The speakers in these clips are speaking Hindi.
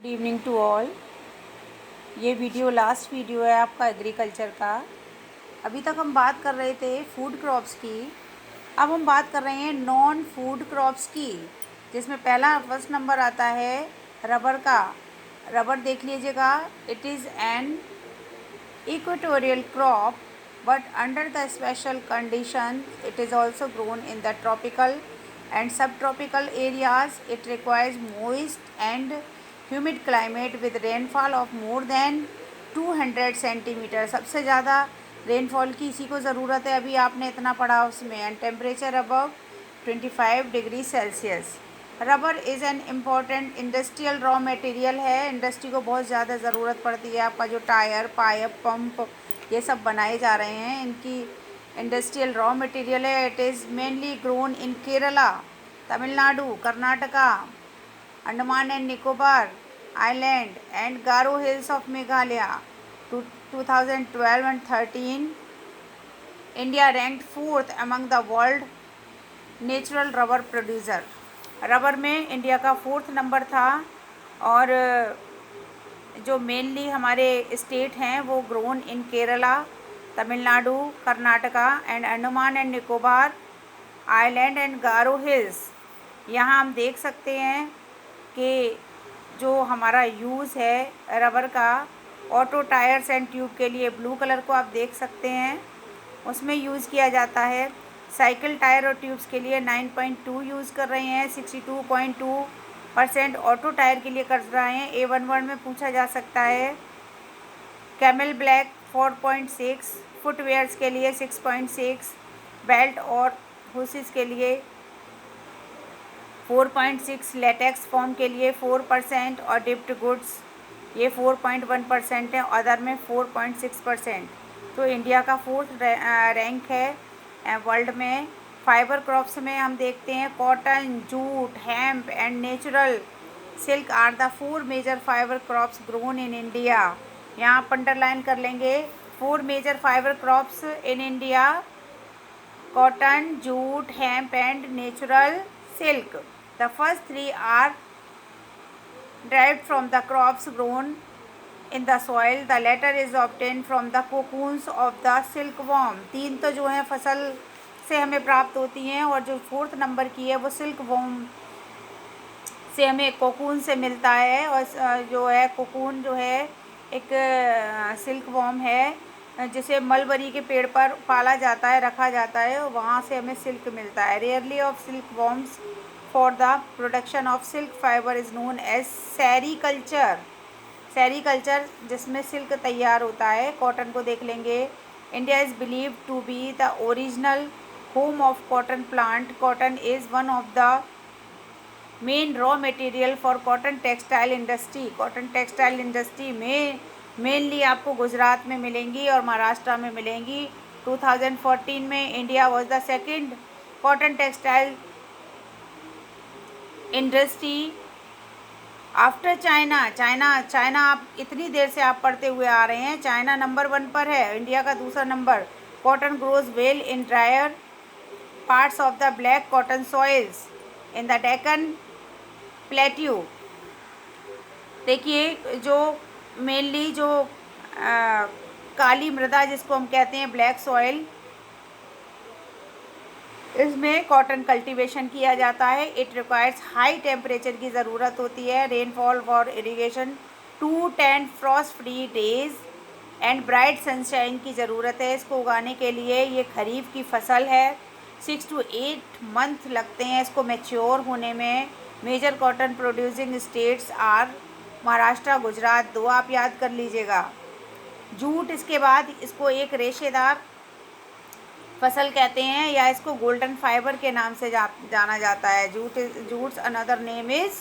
Good evening to all. ये वीडियो लास्ट वीडियो है आपका एग्रीकल्चर का। अभी तक हम बात कर रहे थे फूड क्रॉप्स की। अब हम बात कर रहे हैं नॉन फूड क्रॉप्स की, जिसमें पहला फर्स्ट नंबर आता है रबर का। रबर देख लीजिएगा। It is an equatorial crop, but under the special conditions it is also grown in the tropical and subtropical areas. It requires moist and humid climate with rainfall of more than 200 centimetre. सबसे ज़्यादा रेनफॉल की इसी को ज़रूरत है। अभी आपने इतना पढ़ा उसमें। And temperature above 25 degree Celsius. Rubber is an important industrial raw material है। इंडस्ट्री को बहुत ज़्यादा ज़रूरत पड़ती है। आपका जो टायर, पाइप, पंप ये सब बनाए जा रहे हैं, इनकी इंडस्ट्रियल रॉ मटेरियल है। It is mainly grown in Kerala, Tamil Nadu, Karnataka, Andaman and Nicobar island and Garo hills of Meghalaya. 2012 and 13 India ranked 4th among the world natural rubber producer. Rubber में इंडिया का 4th नंबर था। और जो मेनली हमारे स्टेट हैं वो grown in Kerala, Tamil Nadu, Karnataka and Andaman and Nicobar island and Garo hills. यहाँ हम देख सकते हैं कि जो हमारा यूज़ है रबर का, ऑटो टायर्स एंड ट्यूब के लिए ब्लू कलर को आप देख सकते हैं, उसमें यूज़ किया जाता है। साइकिल टायर और ट्यूब्स के लिए 9.2 यूज़ कर रहे हैं। 62.2% ऑटो टायर के लिए कर रहे हैं। A1 वर्ड में पूछा जा सकता है। कैमल ब्लैक 4.6, फुटवेयर्स के लिए 6.6, बेल्ट और हुसिस के लिए 4.6, लेटेक्स फॉर्म के लिए 4% और डिप्ड गुड्स ये 4.1% है। अदर में 4.6%। तो इंडिया का 4th रैंक है वर्ल्ड में। फाइबर क्रॉप्स में हम देखते हैं cotton, jute, hemp and natural silk are the 4 major fibre crops grown in India. यहाँ आप अंडरलाइन कर लेंगे 4 major fibre crops in India: cotton, jute, hemp and natural silk. The first 3 are derived from the crops grown in the soil. The latter is obtained from the cocoons of the silkworm। 3 तो जो है फसल से हमें प्राप्त होती हैं, और जो 4th नंबर की है वो सिल्कवॉर्म से हमें कोकून से मिलता है। और जो है कोकून जो है एक सिल्कवॉर्म है जिसे मलबरी के पेड़ पर पाला जाता है, रखा जाता है, और वहाँ से हमें सिल्क मिलता है। रेयरली of silkworms for the production of silk fibre is known as sericulture. Sericulture जिसमें सिल्क तैयार होता है। कॉटन को देख लेंगे। India is believe to be the original home of cotton plant. Cotton is one of the main raw material for cotton textile industry. Cotton textile industry में मेनली आपको गुजरात में मिलेंगी और महाराष्ट्र में मिलेंगी। 2014 में India was the second cotton textile industry after China. China आप इतनी देर से आप पढ़ते हुए आ रहे हैं, चाइना नंबर 1 पर है, इंडिया का दूसरा number. Cotton grows well in dryer parts of the black cotton soils in the Deccan plateau. देखिए जो मेनली जो काली मृदा जिसको हम कहते हैं ब्लैक सॉइल, इसमें कॉटन कल्टीवेशन किया जाता है। इट रिक्वायर्स हाई टेम्परेचर की ज़रूरत होती है, rainfall for irrigation, 210 Frost free days and bright sunshine की ज़रूरत है इसको उगाने के लिए। ये खरीफ की फसल है। 6 to 8 मंथ लगते हैं इसको मैच्योर होने में। Major cotton producing states are Maharashtra, Gujarat, 2 आप याद कर लीजिएगा। जूट इसके बाद इसको एक रेशेदार फसल कहते हैं, या इसको गोल्डन फाइबर के नाम से जाना जाता है। Jute's another name is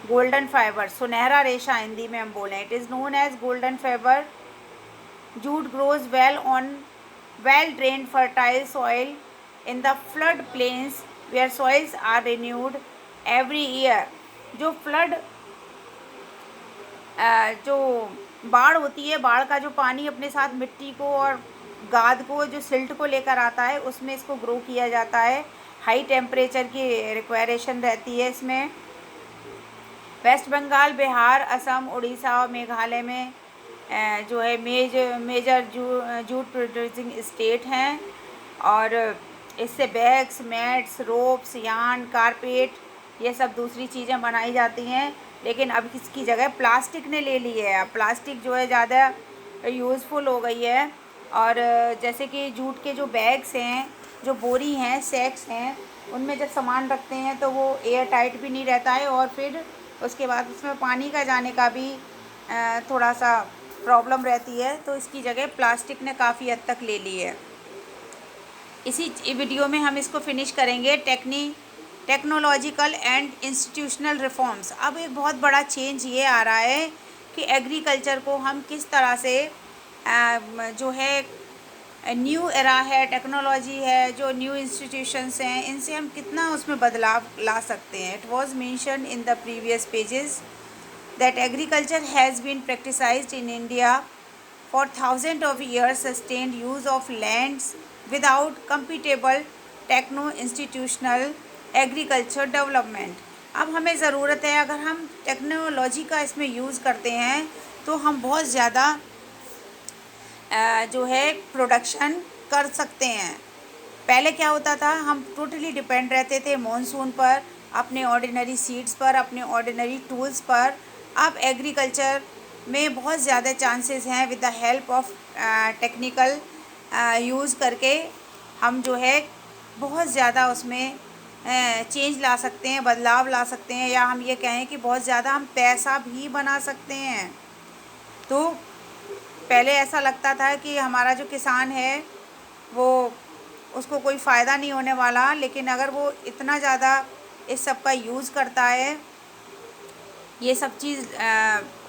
golden fibre, सुनहरा रेशा हिंदी में हम बोलें। It is known as golden fibre. Jute grows well on well drained fertile soil in the flood plains where soils are renewed every year. जो फ्लड जो बाढ़ होती है, बाढ़ का जो पानी अपने साथ मिट्टी को और गाद को, जो सिल्ट को लेकर आता है, उसमें इसको ग्रो किया जाता है। हाई टेम्परेचर की रिक्वायरेशन रहती है इसमें। वेस्ट बंगाल, बिहार, असम, उड़ीसा और मेघालय में जो है मेजर जूट प्रोड्यूसिंग स्टेट हैं। और इससे bags, mats, ropes, yarn, carpet, ये सब दूसरी चीज़ें बनाई जाती हैं। लेकिन अब इसकी जगह प्लास्टिक ने ले ली है। अब प्लास्टिक जो है ज़्यादा यूज़फुल हो गई है। और जैसे कि जूट के जो बैग्स हैं, जो बोरी हैं, सैक्स हैं, उनमें जब सामान रखते हैं तो वो एयर टाइट भी नहीं रहता है, और फिर उसके बाद उसमें पानी का जाने का भी थोड़ा सा प्रॉब्लम रहती है। तो इसकी जगह प्लास्टिक ने काफ़ी हद तक ले ली है। इसी वीडियो में हम इसको फिनिश करेंगे, टेक्नोलॉजिकल एंड इंस्टीट्यूशनल रिफॉर्म्स। अब एक बहुत बड़ा चेंज ये आ रहा है कि एग्रीकल्चर को हम किस तरह से जो है न्यू एरा है, टेक्नोलॉजी है, जो न्यू इंस्टीट्यूशंस हैं, इनसे हम कितना उसमें बदलाव ला सकते हैं। It was mention in the previous pages that agriculture has been practiced in India for thousands of years, sustained use of lands without compatible techno-institutional agriculture development। अब हमें ज़रूरत है, अगर हम टेक्नोलॉजी का इसमें यूज़ करते हैं तो हम बहुत ज़्यादा जो है प्रोडक्शन कर सकते हैं। पहले क्या होता था, हम टोटली डिपेंड रहते थे मॉनसून पर, अपने ऑर्डिनरी सीड्स पर, अपने ऑर्डिनरी टूल्स पर। अब एग्रीकल्चर में बहुत ज़्यादा चांसेस हैं, with the help of technical use करके हम जो है बहुत ज़्यादा उसमें चेंज ला सकते हैं, बदलाव ला सकते हैं, या हम ये कहें कि बहुत ज़्यादा हम पैसा भी बना सकते हैं। तो पहले ऐसा लगता था कि हमारा जो किसान है वो उसको कोई फ़ायदा नहीं होने वाला, लेकिन अगर वो इतना ज़्यादा इस सब का यूज़ करता है, ये सब चीज़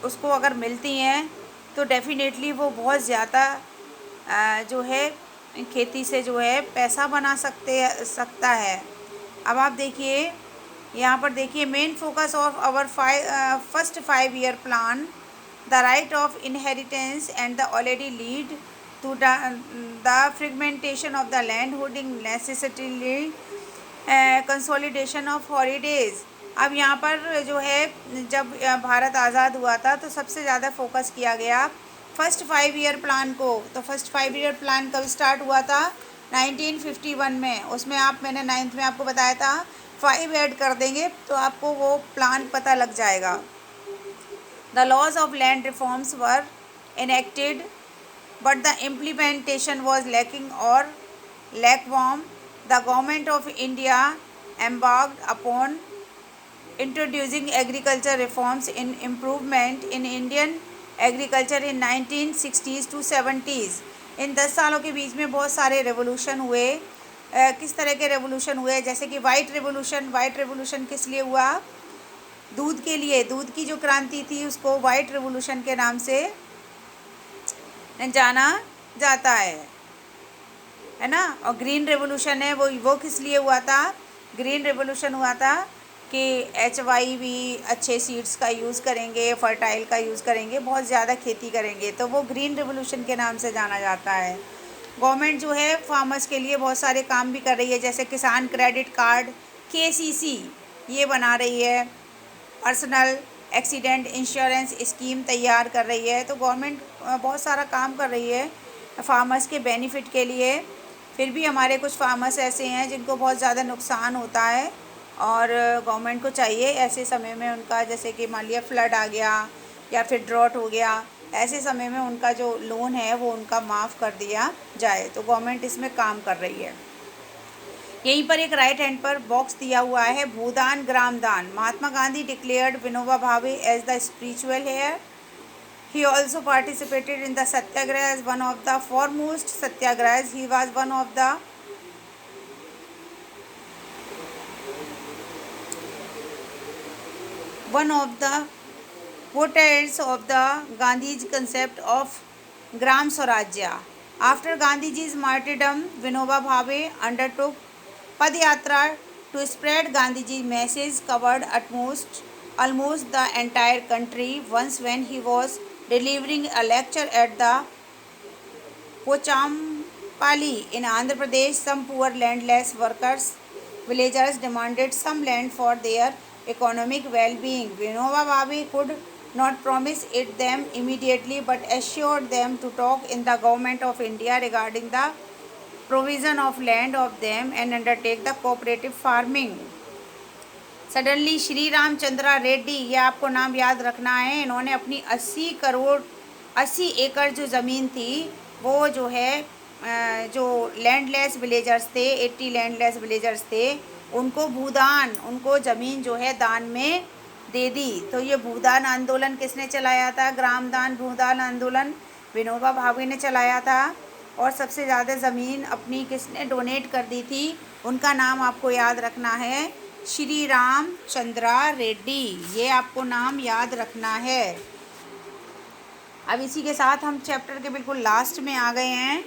उसको अगर मिलती हैं तो डेफ़िनेटली वो बहुत ज़्यादा जो है खेती से जो है पैसा बना सकता है। अब आप देखिए, यहाँ पर देखिए, main focus of our first 5 year plan, the right of inheritance and the already lead to the fragmentation of the land holding necessity consolidation of holidays. अब यहाँ पर जो है, जब भारत आज़ाद हुआ था तो सबसे ज़्यादा फोकस किया गया फर्स्ट 5 year प्लान को। तो फर्स्ट 5 year प्लान कब स्टार्ट हुआ था? 1951 में। उसमें मैंने 9th में आपको बताया था 5 ऐड कर देंगे तो आपको वो प्लान पता लग जाएगा। The laws of land reforms were enacted but the implementation was lacking or lukewarm. The government of India embarked upon introducing agriculture reforms in improvement in Indian agriculture in 1960s to 70s। इन 10 सालों के बीच में बहुत सारे रेवोल्यूशन हुए। किस तरह के रेवोल्यूशन हुए? जैसे कि वाइट रेवोल्यूशन किस लिए हुआ? दूध के लिए। दूध की जो क्रांति थी उसको वाइट रेवोल्यूशन के नाम से जाना जाता है ना। और ग्रीन रेवोल्यूशन है वो किस लिए हुआ था? ग्रीन रेवोल्यूशन हुआ था कि HYV अच्छे सीड्स का यूज़ करेंगे, फर्टाइल का यूज़ करेंगे, बहुत ज़्यादा खेती करेंगे, तो वो ग्रीन रेवोल्यूशन के नाम से जाना जाता है। गवर्नमेंट जो है फार्मर्स के लिए बहुत सारे काम भी कर रही है, जैसे किसान क्रेडिट कार्ड KCC ये बना रही है, पर्सनल एक्सीडेंट इंश्योरेंस स्कीम तैयार कर रही है। तो गवर्नमेंट बहुत सारा काम कर रही है फार्मर्स के बेनिफिट के लिए। फिर भी हमारे कुछ फार्मर्स ऐसे हैं जिनको बहुत ज़्यादा नुकसान होता है, और गवर्नमेंट को चाहिए ऐसे समय में उनका, जैसे कि मान लिया फ्लड आ गया या फिर ड्रॉट हो गया, ऐसे समय में उनका जो लोन है वो उनका माफ़ कर दिया जाए। तो गवर्नमेंट इसमें काम कर रही है। यहीं पर एक राइट हैंड पर बॉक्स दिया हुआ है, भूदान ग्राम दान। Mahatma Gandhi declared Vinoba Bhave as the spiritual heir. He also participated in the Satyagraha as one of the foremost Satyagrahas. He was one of the portents of the Gandhi's concept of Gram Swarajya. After Gandhiji's martyrdom, Vinoba Bhave undertook Padayatra to spread Gandhiji's message, covered almost the entire country. Once when he was delivering a lecture at the Pochampally in Andhra Pradesh, some poor landless villagers demanded some land for their economic well-being. Vinoba Bhave could not promise it them immediately but assured them to talk in the government of India regarding the provision of land of them and undertake the cooperative farming. Suddenly Shri Ramchandra Reddy, ये आपको नाम याद रखना है, इन्होंने अपनी 80 एकड़ जो ज़मीन थी वो जो है जो लैंडलेस विलेजर्स थे, 80 लैंडलेस विलेजर्स थे, उनको भूदान, उनको ज़मीन जो है दान में दे दी। तो ये भूदान आंदोलन किसने चलाया था? ग्रामदान भूदान आंदोलन विनोबा भावे ने चलाया था। और सबसे ज़्यादा ज़मीन अपनी किसने डोनेट कर दी थी? उनका नाम आपको याद रखना है, श्री रामचंद्रा रेड्डी, ये आपको नाम याद रखना है। अब इसी के साथ हम चैप्टर के बिल्कुल लास्ट में आ गए हैं।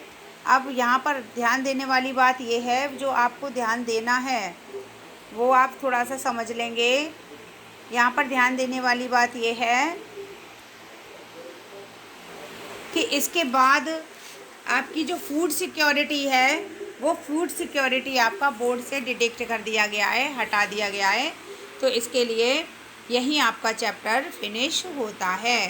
अब यहाँ पर ध्यान देने वाली बात ये है, जो आपको ध्यान देना है वो आप थोड़ा सा समझ लेंगे। यहाँ पर ध्यान देने वाली बात ये है कि इसके बाद आपकी जो फूड सिक्योरिटी है वो फूड सिक्योरिटी आपका बोर्ड से डिडक्ट कर दिया गया है, हटा दिया गया है। तो इसके लिए यही आपका चैप्टर फिनिश होता है।